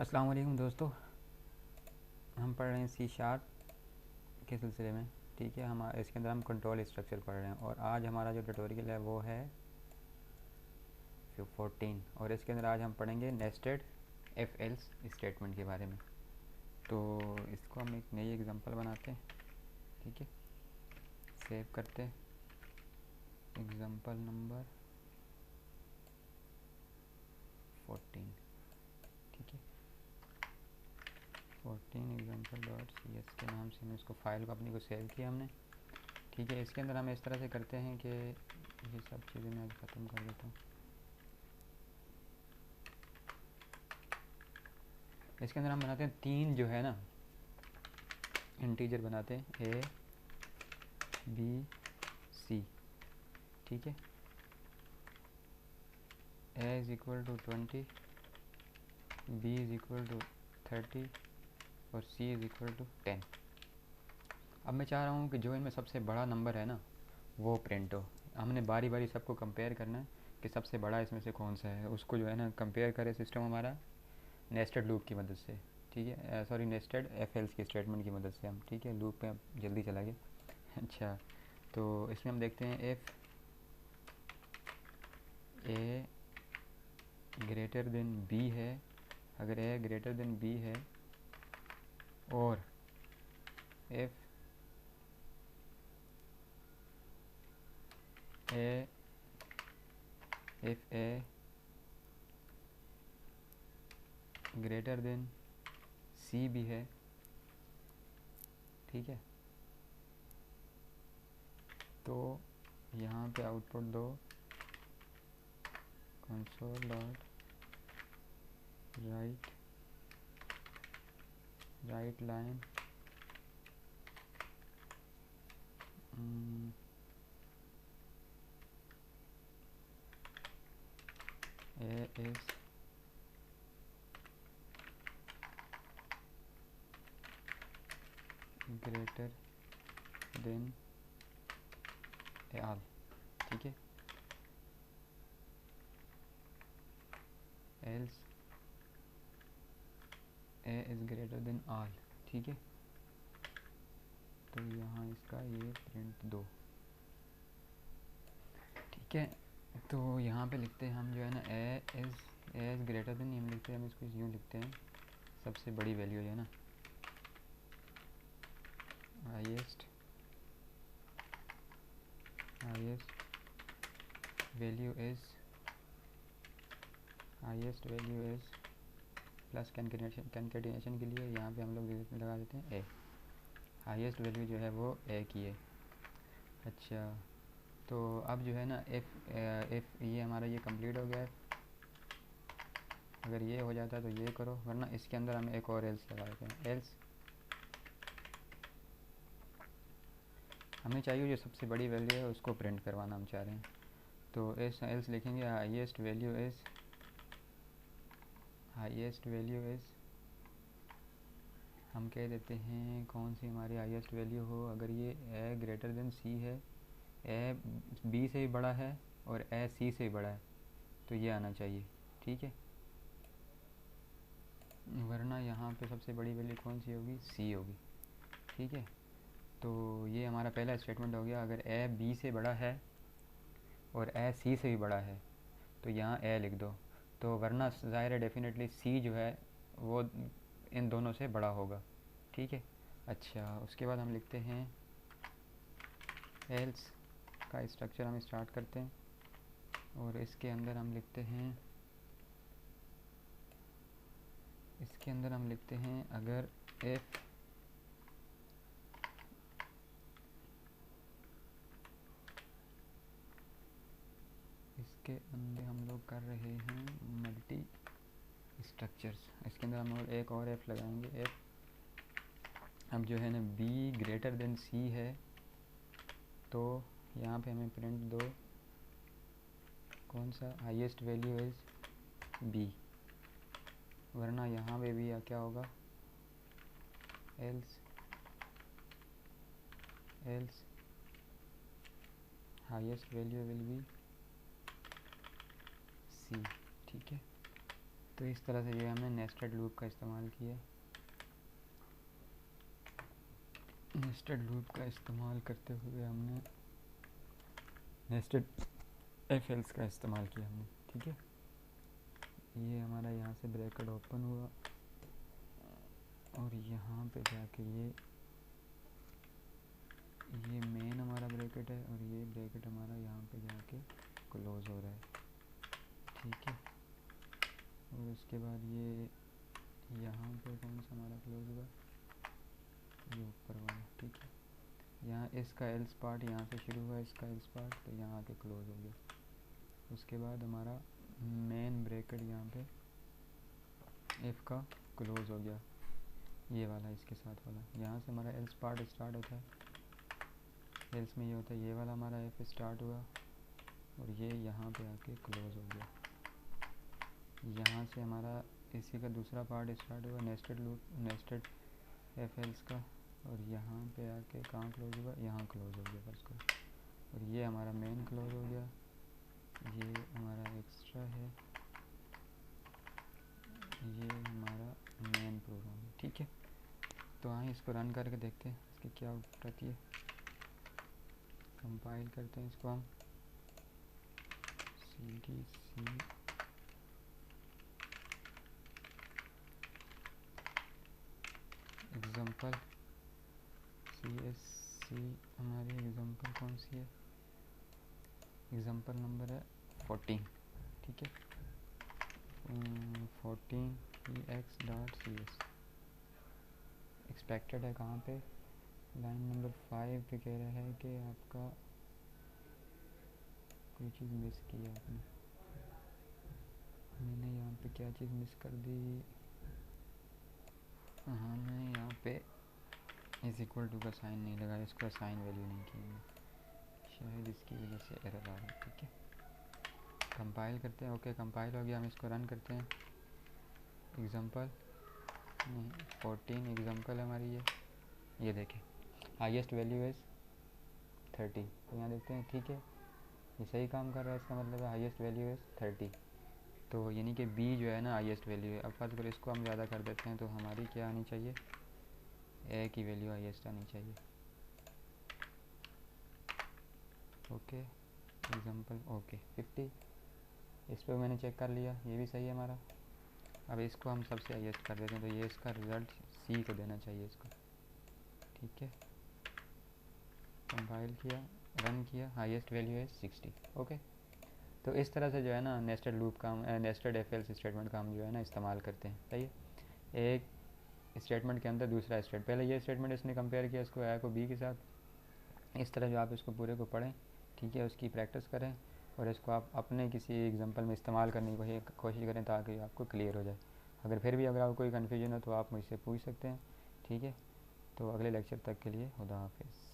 अस्सलाम वालेकुम दोस्तों। हम पढ़ रहे हैं सी शार्प के सिलसिले में। ठीक है, हम इसके अंदर हम कंट्रोल स्ट्रक्चर पढ़ रहे हैं और आज हमारा जो ट्यूटोरियल है वो है 14 और इसके अंदर आज हम पढ़ेंगे नेस्टेड एफ एल्स स्टेटमेंट के बारे में। तो इसको हम एक नई एग्जांपल बनाते हैं। ठीक है, सेव करते हैं। Example number 14। ठीक है, 14 एग्जांपल डॉट सी एस के नाम से हमने इसको फाइल को अपनी को सेव किया हमने। ठीक है, इसके अंदर हम इस तरह से करते हैं कि ये सब चीज़ें मैं आज ख़त्म कर देता हूँ। इसके अंदर हम बनाते हैं तीन जो है ना इंटीजर बनाते हैं, ए बी सी। ठीक है, A is equal to 20, B is equal to 30 और सी इज़ इक्वल टू 10। अब मैं चाह रहा हूँ कि जो इनमें सबसे बड़ा नंबर है ना वो प्रिंट हो। हमने बारी बारी सबको कंपेयर करना है कि सबसे बड़ा इसमें से कौन सा है, उसको जो है ना कंपेयर करे सिस्टम हमारा नेस्टेड लूप की मदद से। ठीक है, सॉरी नेस्टेड एफ एल्स की स्टेटमेंट की मदद से हम। ठीक है, लूप पे अब जल्दी चला गया। अच्छा, तो इसमें हम देखते हैं if A greater than B है। अगर ए ग्रेटर देन बी है और if A if A greater than C भी है। ठीक है, तो यहाँ पे आउटपुट दो console dot write line A is greater than all. ठीक है, else A is greater than all. ठीक है, तो यहाँ इसका ये प्रिंट दो। ठीक है, तो यहाँ पे लिखते हैं हम जो है ना ए इज़ ग्रेटर देन, हम लिखते हैं, हम इसको यूँ लिखते हैं सबसे बड़ी वैल्यू जो है ना हाईएस्ट वैल्यू इज़ प्लस कैंकेटिनेशन के लिए यहाँ पे हम लोग लगा देते हैं ए। हाईएस्ट वैल्यू जो है वो ए की है। अच्छा, तो अब जो है ना इफ़ ये हमारा ये कंप्लीट हो गया है। अगर ये हो जाता है तो ये करो, वरना इसके अंदर हम एक और एल्स लगा देते हैं। एल्स हमें चाहिए जो सबसे बड़ी वैल्यू है उसको प्रिंट करवाना हम चाह रहे हैं। तो एल्स लिखेंगे हाईएस्ट वैल्यू इज़ हम कह देते हैं कौन सी हमारी हाईएस्ट वैल्यू हो। अगर ये ए ग्रेटर देन सी है, ए बी से भी बड़ा है और ए सी से भी बड़ा है तो ये आना चाहिए। ठीक है, वरना यहाँ पे सबसे बड़ी वैल्यू कौन सी होगी, सी होगी। ठीक है, तो ये हमारा पहला स्टेटमेंट हो गया। अगर ए बी से बड़ा है और ए सी से भी बड़ा है तो यहाँ ए लिख दो, तो वरना ज़ाहिर है डेफिनेटली सी जो है वो इन दोनों से बड़ा होगा। ठीक है, अच्छा, उसके बाद हम लिखते हैं एल्स का स्ट्रक्चर हम स्टार्ट करते हैं और इसके अंदर हम लिखते हैं अगर इफ़ इसके अंदर हम लोग कर रहे हैं मल्टी स्ट्रक्चर्स, इसके अंदर हम लोग एक और एफ लगाएंगे। एफ अब जो है ना बी ग्रेटर देन सी है तो यहाँ पे हमें प्रिंट दो कौन सा, हाईएस्ट वैल्यू इज़ बी, वरना यहाँ पे भी क्या होगा, else highest value will be C. ठीक है, तो इस तरह से जो है हमने नेस्टेड लूप का इस्तेमाल किया। नेस्टेड लूप का इस्तेमाल करते हुए हमने नेस्टेड एफएल्स का इस्तेमाल किया हमने, ठीक है। ये हमारा यहाँ से ब्रैकेट ओपन हुआ और यहाँ पे जाके ये मेन हमारा ब्रैकेट है और ये ब्रैकेट हमारा यहाँ पे जाके क्लोज हो रहा है, ठीक है। और उसके बाद ये यहाँ पे कौन सा हमारा क्लोज हुआ, ये ऊपर वाला, ठीक है। यहाँ इसका एल्स पार्ट यहाँ से शुरू हुआ, इसका एल्स पार्ट, तो यहाँ आके क्लोज हो गया। उसके बाद हमारा मेन ब्रैकेट यहाँ पे एफ का क्लोज हो गया, ये वाला इसके साथ वाला। यहाँ से हमारा एल्स पार्ट स्टार्ट होता है, एल्स में ये होता है, ये वाला हमारा एफ स्टार्ट हुआ और ये यहाँ पे आके क्लोज हो गया। यहाँ से हमारा इसी का दूसरा पार्ट स्टार्ट हुआ, nested loop, nested F else का, और यहाँ पे आके कहाँ क्लोज हुआ, यहाँ क्लोज हो गया फर्स्ट का। और ये हमारा मेन क्लोज हो गया, ये हमारा एक्स्ट्रा है, ये हमारा मेन प्रोग्राम है, ठीक है। तो हाँ, इसको रन करके देखते हैं इसकी क्या आउटपुट आती है। कंपाइल करते हैं इसको हम, cdc एग्जाम्पल csc, हमारी एग्जाम्पल कौन सी है, एग्जाम्पल नंबर है 14, ठीक है। 14 ex.cs एक्सपेक्टेड है कहाँ पे, लाइन नंबर 5 पे कह रहा है कि आपका कोई चीज़ मिस की है आपने। मैंने यहाँ पे क्या चीज़ मिस कर दी, हाँ मैं यहाँ पे इज इक्वल टू का साइन नहीं लगाया, इसको साइन वैल्यू नहीं की मैंने, शायद इसकी वजह से एरर आ रहा है, ठीक है। कंपाइल करते हैं, ओके कंपाइल हो गया। हम इसको रन करते हैं। एग्जांपल नहीं, 14 एग्जांपल हमारी ये देखें, हाईएस्ट वैल्यू इज़ 30, तो यहाँ देखते हैं, ठीक है, ये सही काम कर रहा है, इसका मतलब है हाईएस्ट वैल्यू इज़ 30। तो यानी कि बी जो है ना हाईएस्ट वैल्यू है। अब फर्स्ट अगर इसको हम ज़्यादा कर देते हैं तो हमारी क्या आनी चाहिए, ए की वैल्यू हाईएस्ट आनी चाहिए, ओके। एग्जांपल ओके 50, इस पर मैंने चेक कर लिया, ये भी सही है हमारा। अब इसको हम सबसे हाईएस्ट कर देते हैं, तो ये इसका रिज़ल्ट सी को देना चाहिए इसको, ठीक है। कंपाइल किया, रन किया, हाईएस्ट वैल्यू है 60, ओके। तो इस तरह से जो है ना नेस्टेड लूप का, नेस्टेड एफ एल्स स्टेटमेंट का हम जो है ना इस्तेमाल करते हैं, सही है। एक स्टेटमेंट के अंदर दूसरा स्टेटमेंट, पहले ये स्टेटमेंट इसने कंपेयर किया इसको ए को बी के साथ। इस तरह जो आप इसको पूरे को पढ़ें, ठीक है, उसकी प्रैक्टिस करें और इसको आप अपने किसी एग्जांपल में इस्तेमाल करने की कोशिश करें ताकि आपको क्लियर हो जाए। अगर फिर भी अगर आपको कोई कन्फ्यूजन हो तो आप मुझसे पूछ सकते हैं, ठीक है। तो अगले लेक्चर तक के लिए खुदा हाफिज़।